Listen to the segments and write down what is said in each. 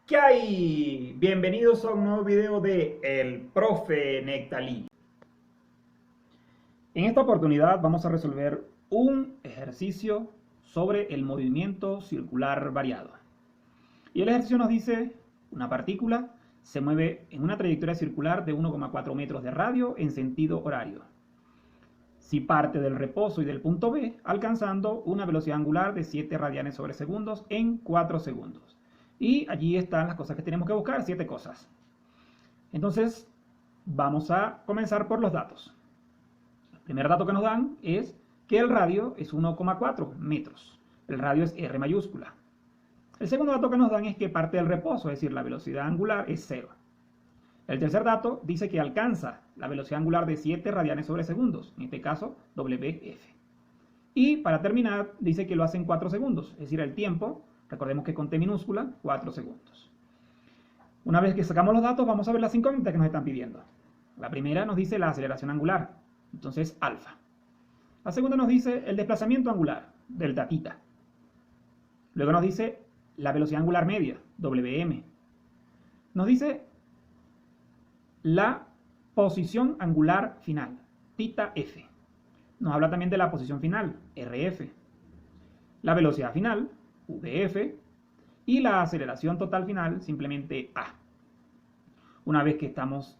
¿Qué hay? Bienvenidos a un nuevo video de El Profe Nectalí. En esta oportunidad vamos a resolver un ejercicio sobre el movimiento circular variado. Y el ejercicio nos dice, una partícula se mueve en una trayectoria circular de 1,4 metros de radio en sentido horario. Si parte del reposo y del punto B, alcanzando una velocidad angular de 7 radianes sobre segundos en 4 segundos. Y allí están las cosas que tenemos que buscar, 7 cosas. Entonces, vamos a comenzar por los datos. El primer dato que nos dan es que el radio es 1,4 metros. El radio es R mayúscula. El segundo dato que nos dan es que parte del reposo, es decir, la velocidad angular es 0. El tercer dato dice que alcanza la velocidad angular de 7 radianes sobre segundos, en este caso WF. Y para terminar, dice que lo hace en 4 segundos, es decir, el tiempo, recordemos que con T minúscula, 4 segundos. Una vez que sacamos los datos, vamos a ver las incógnitas que nos están pidiendo. La primera nos dice la aceleración angular, entonces alfa. La segunda nos dice el desplazamiento angular, delta tita. Luego nos dice la velocidad angular media, Wm. Nos dice la posición angular final, tita f. Nos habla también de la posición final, rf. La velocidad final, vf. Y la aceleración total final, simplemente a. Una vez que estamos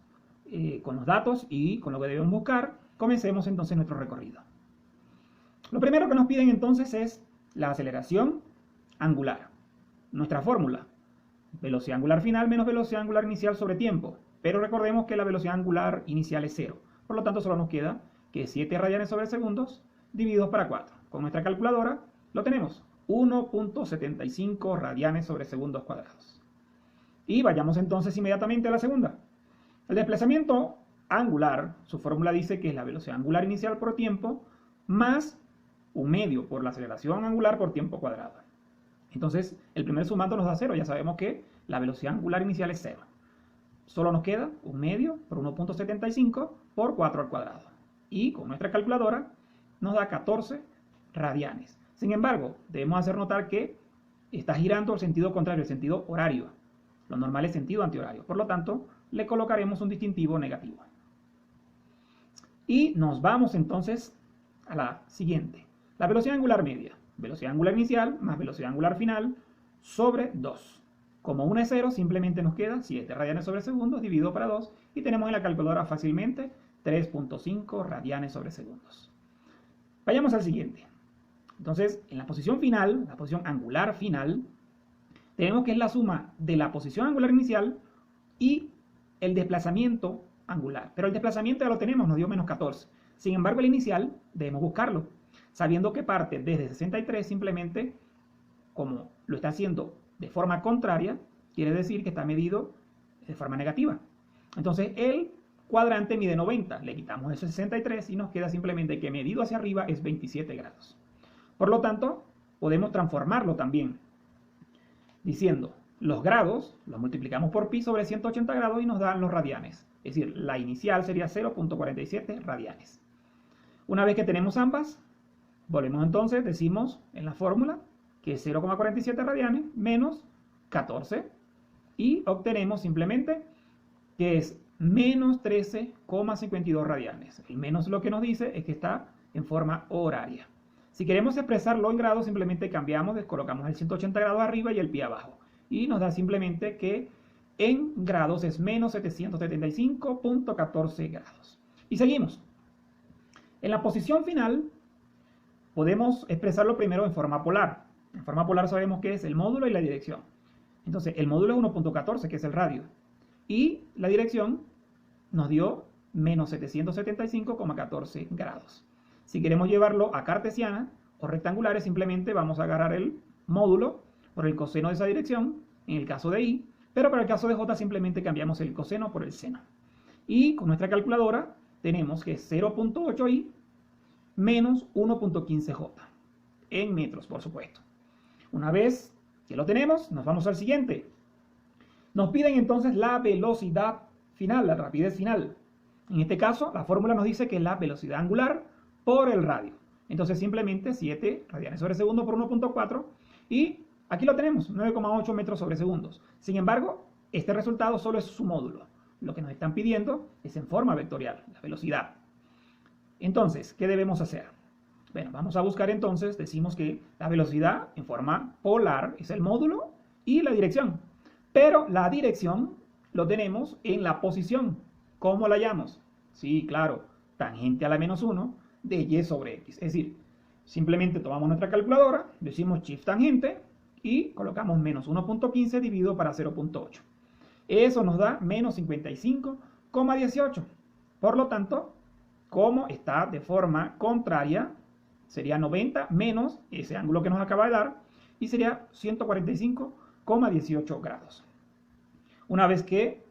con los datos y con lo que debemos buscar, comencemos entonces nuestro recorrido. Lo primero que nos piden entonces es la aceleración angular. Nuestra fórmula, velocidad angular final menos velocidad angular inicial sobre tiempo. Pero recordemos que la velocidad angular inicial es 0. Por lo tanto, solo nos queda que 7 radianes sobre segundos divididos para 4. Con nuestra calculadora lo tenemos. 1.75 radianes sobre segundos cuadrados. Y vayamos entonces inmediatamente a la segunda. El desplazamiento angular, su fórmula dice que es la velocidad angular inicial por tiempo más un medio por la aceleración angular por tiempo cuadrado. Entonces, el primer sumando nos da 0. Ya sabemos que la velocidad angular inicial es 0. Solo nos queda un medio por 1.75 por 4 al cuadrado. Y con nuestra calculadora nos da 14 radianes. Sin embargo, debemos hacer notar que está girando el sentido contrario, el sentido horario. Lo normal es sentido antihorario. Por lo tanto, le colocaremos un distintivo negativo. Y nos vamos entonces a la siguiente. La velocidad angular media. Velocidad angular inicial más velocidad angular final sobre 2. Como 1 es 0, simplemente nos queda 7 radianes sobre segundos dividido para 2 y tenemos en la calculadora fácilmente 3.5 radianes sobre segundos. Vayamos al siguiente. Entonces, en la posición final, la posición angular final, tenemos que es la suma de la posición angular inicial y el desplazamiento angular. Pero el desplazamiento ya lo tenemos, nos dio menos 14. Sin embargo, el inicial debemos buscarlo, sabiendo que parte desde 63 simplemente, como lo está haciendo de forma contraria, quiere decir que está medido de forma negativa. Entonces el cuadrante mide 90, le quitamos ese 63 y nos queda simplemente que medido hacia arriba es 27 grados. Por lo tanto, podemos transformarlo también, diciendo los grados los multiplicamos por pi sobre 180 grados y nos dan los radianes. Es decir, la inicial sería 0.47 radianes. Una vez que tenemos ambas, volvemos entonces, decimos en la fórmula que es 0,47 radianes menos 14 y obtenemos simplemente que es menos 13,52 radianes. El menos lo que nos dice es que está en forma horaria. Si queremos expresarlo en grados, simplemente cambiamos, colocamos el 180 grados arriba y el pi abajo. Y nos da simplemente que en grados es menos 775.14 grados. Y seguimos. En la posición final podemos expresarlo primero en forma polar. En forma polar sabemos que es el módulo y la dirección. Entonces, el módulo es 1.14, que es el radio. Y la dirección nos dio menos 775,14 grados. Si queremos llevarlo a cartesiana o rectangulares, simplemente vamos a agarrar el módulo por el coseno de esa dirección, en el caso de y, pero para el caso de j simplemente cambiamos el coseno por el seno. Y con nuestra calculadora tenemos que es 0.8i menos 1.15j, en metros, por supuesto. Una vez que lo tenemos, nos vamos al siguiente. Nos piden entonces la velocidad final, la rapidez final. En este caso, la fórmula nos dice que es la velocidad angular por el radio. Entonces simplemente 7 radianes sobre segundo por 1.4 y Aquí lo tenemos, 9,8 metros sobre segundos. Sin embargo, este resultado solo es su módulo. Lo que nos están pidiendo es en forma vectorial, la velocidad. Entonces, ¿qué debemos hacer? Bueno, vamos a buscar entonces, decimos que la velocidad en forma polar es el módulo y la dirección. Pero la dirección lo tenemos en la posición. ¿Cómo la hallamos? Sí, claro, tangente a la menos 1 de y sobre x. Es decir, simplemente tomamos nuestra calculadora, decimos shift tangente y colocamos menos 1.15 dividido para 0.8. Eso nos da menos 55,18. Por lo tanto, como está de forma contraria, sería 90 menos ese ángulo que nos acaba de dar y sería 145,18 grados. Una vez que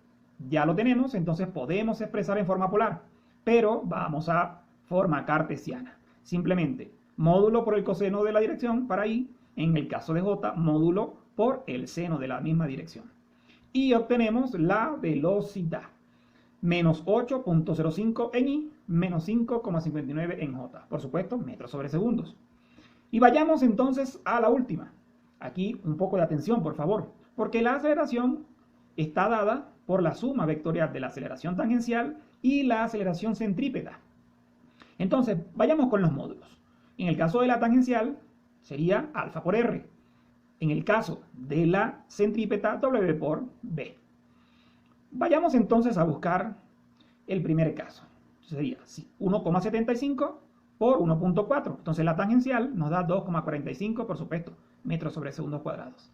ya lo tenemos, entonces podemos expresar en forma polar, pero vamos a forma cartesiana. Simplemente módulo por el coseno de la dirección para y, en el caso de j, módulo por el seno de la misma dirección. Y obtenemos la velocidad. Menos 8.05 en i, menos 5,59 en j. Por supuesto, metros sobre segundos. Y vayamos entonces a la última. Aquí un poco de atención, por favor, porque la aceleración está dada por la suma vectorial de la aceleración tangencial y la aceleración centrípeta. Entonces, vayamos con los módulos. En el caso de la tangencial, sería alfa por r. En el caso de la centrípeta, w por b. Vayamos entonces a buscar el primer caso. Sería 1,75 por 1.4. Entonces la tangencial nos da 2,45, por supuesto, metros sobre segundos cuadrados.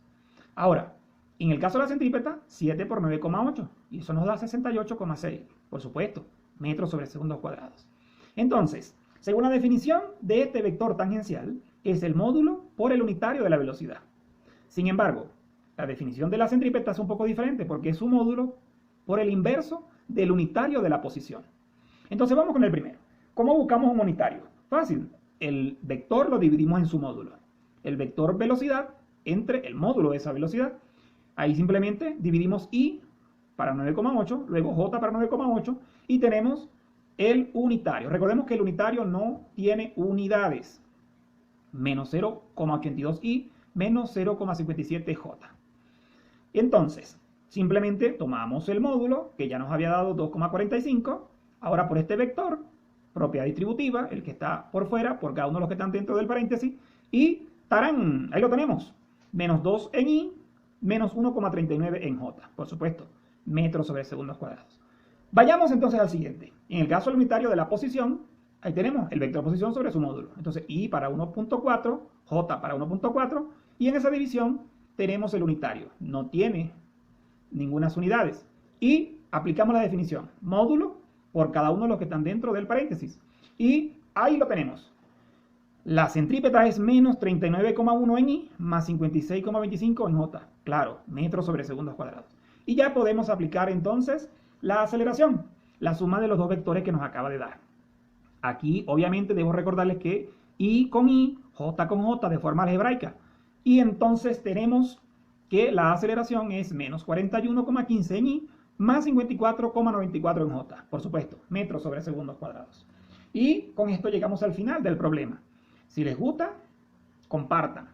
Ahora, en el caso de la centrípeta, 7 por 9,8. Y eso nos da 68,6, por supuesto, metros sobre segundos cuadrados. Entonces, según la definición de este vector tangencial, es el módulo por el unitario de la velocidad. Sin embargo, la definición de la centrípeta es un poco diferente porque es su módulo por el inverso del unitario de la posición. Entonces vamos con el primero. ¿Cómo buscamos un unitario? Fácil. El vector lo dividimos en su módulo. El vector velocidad entre el módulo de esa velocidad. Ahí simplemente dividimos i para 9,8, luego j para 9,8 y tenemos el unitario. Recordemos que el unitario no tiene unidades. Menos 0,82i menos 0,57j. Entonces, simplemente tomamos el módulo, que ya nos había dado 2,45, ahora por este vector, propiedad distributiva, el que está por fuera, por cada uno de los que están dentro del paréntesis, y ¡tarán! Ahí lo tenemos, menos 2 en i, menos 1,39 en j, por supuesto, metros sobre segundos cuadrados. Vayamos entonces al siguiente. En el caso del unitario de la posición, ahí tenemos el vector posición sobre su módulo. Entonces, i para 1.4, j para 1.4, y en esa división tenemos el unitario. No tiene ninguna unidades. Y aplicamos la definición. Módulo por cada uno de los que están dentro del paréntesis. Y ahí lo tenemos. La centrípeta es menos 39,1 en i más 56,25 en j. Claro, metros sobre segundos cuadrados. Y ya podemos aplicar entonces la aceleración, la suma de los dos vectores que nos acaba de dar. Aquí obviamente debo recordarles que i con i, j con j de forma algebraica. Y entonces tenemos que la aceleración es menos 41,15 en i más 54,94 en j. Por supuesto, metros sobre segundos cuadrados. Y con esto llegamos al final del problema. Si les gusta, compartan.